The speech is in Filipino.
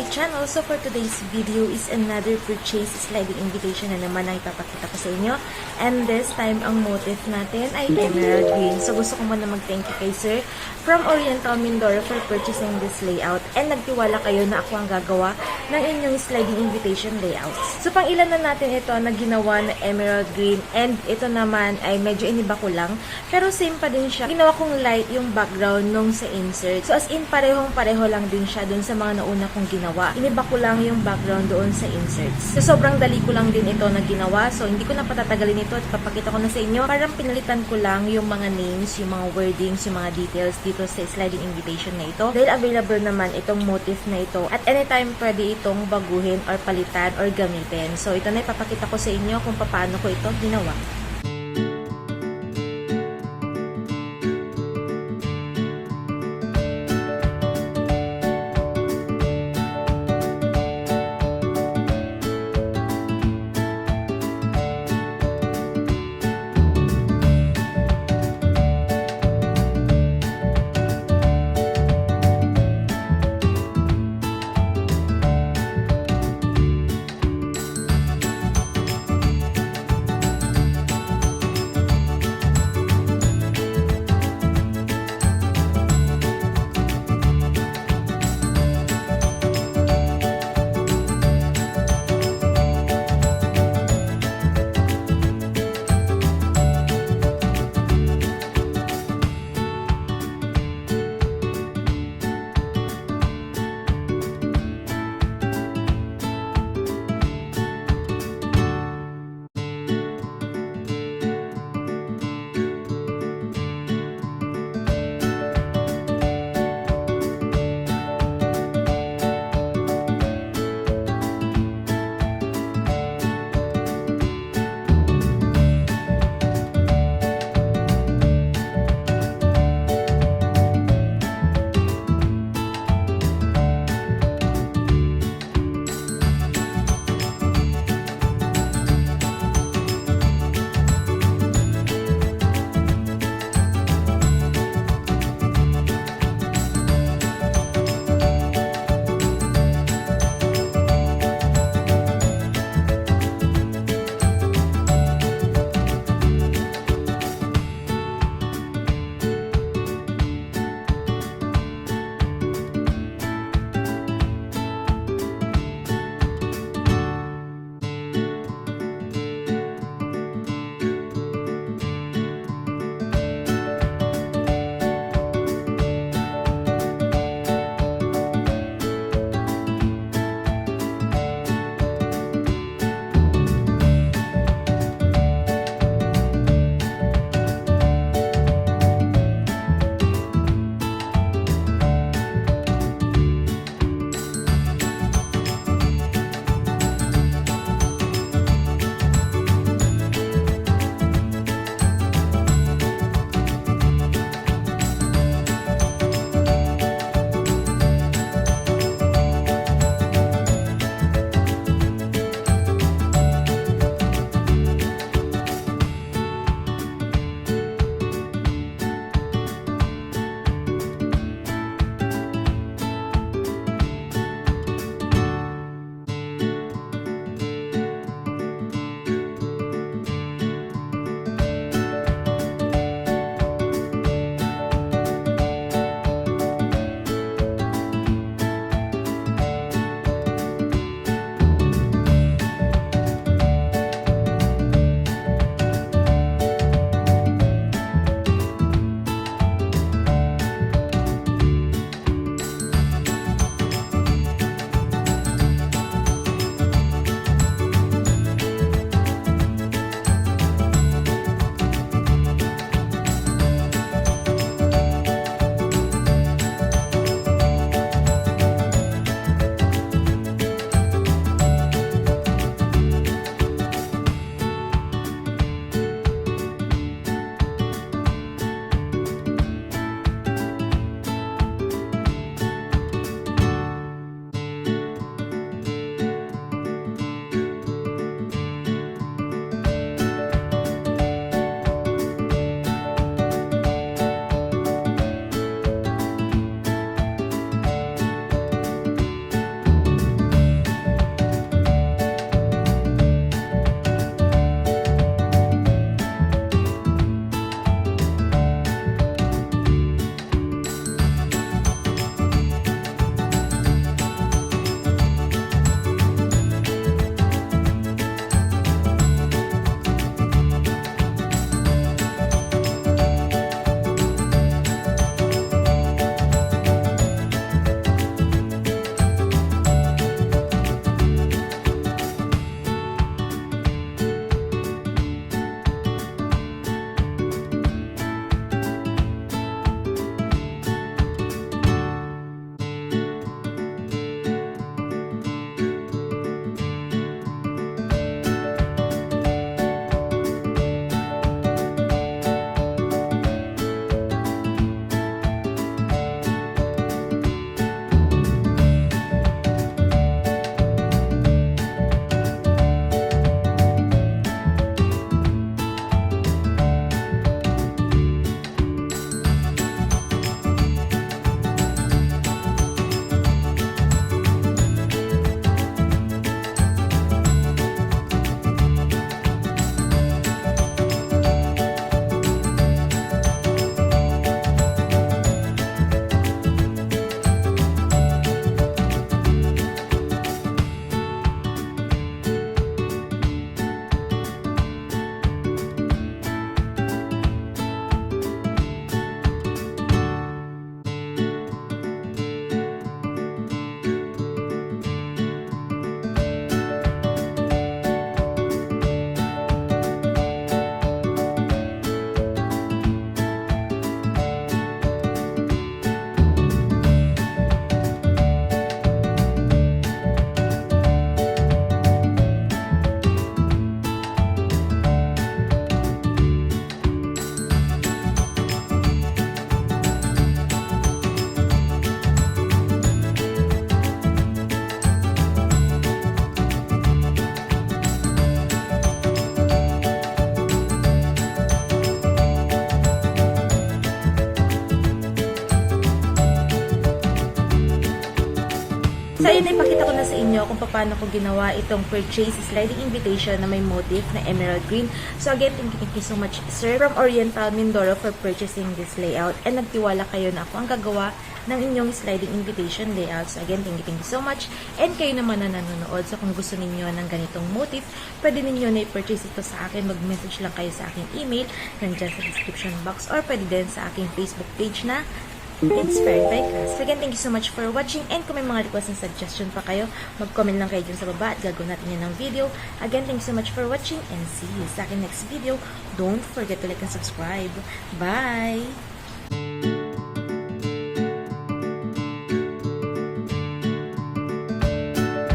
my channel. So for today's video is another purchase sliding invitation na naman ang ipapakita ko sa inyo. And this time, ang motif natin ay emerald green. So gusto ko muna mag-thank you kay Sir from Oriental Mindoro for purchasing this layout. And nagtiwala kayo na ako ang gagawa ng inyong sliding invitation layouts. So pang ilan na natin ito na ginawa na emerald green. And ito naman ay medyo iniba ko lang. Pero same pa din siya. Ginawa kong light yung background nung sa insert. So as in parehong-pareho lang din siya dun sa mga nauna kong ginawa. Iniba ko lang yung background doon sa inserts. So sobrang dali ko lang din ito na ginawa. So hindi ko na patatagalin ito at papakita ko na sa inyo. Parang pinalitan ko lang yung mga names, yung mga wordings, yung mga details dito sa sliding invitation na ito. Dahil available naman itong motif na ito. At anytime pwede itong baguhin or palitan or gamitin. So ito na ipapakita ko sa inyo kung paano ko ito ginawa. So, ayun, ipakita ko na sa inyo kung paano ko ginawa itong purchase sliding invitation na may motif na emerald green. So, again, thank you so much, sir, from Oriental Mindoro for purchasing this layout. And nagtiwala kayo na ako ang gagawa ng inyong sliding invitation layout. So, again, thank you so much. And kayo naman na nanonood. So, kung gusto ninyo ng ganitong motif, pwede ninyo na i-purchase ito sa akin. Mag-message lang kayo sa aking email, nandiyan sa description box, or pwede din sa aking Facebook page na Inspired by Cass. So again, thank you so much for watching, and kung may mga request and suggestion pa kayo, mag-comment lang kayo dyan sa baba at gagawin natin yan ng video. Again, thank you so much for watching, and see you sa aking next video. Don't forget to like and subscribe. Bye!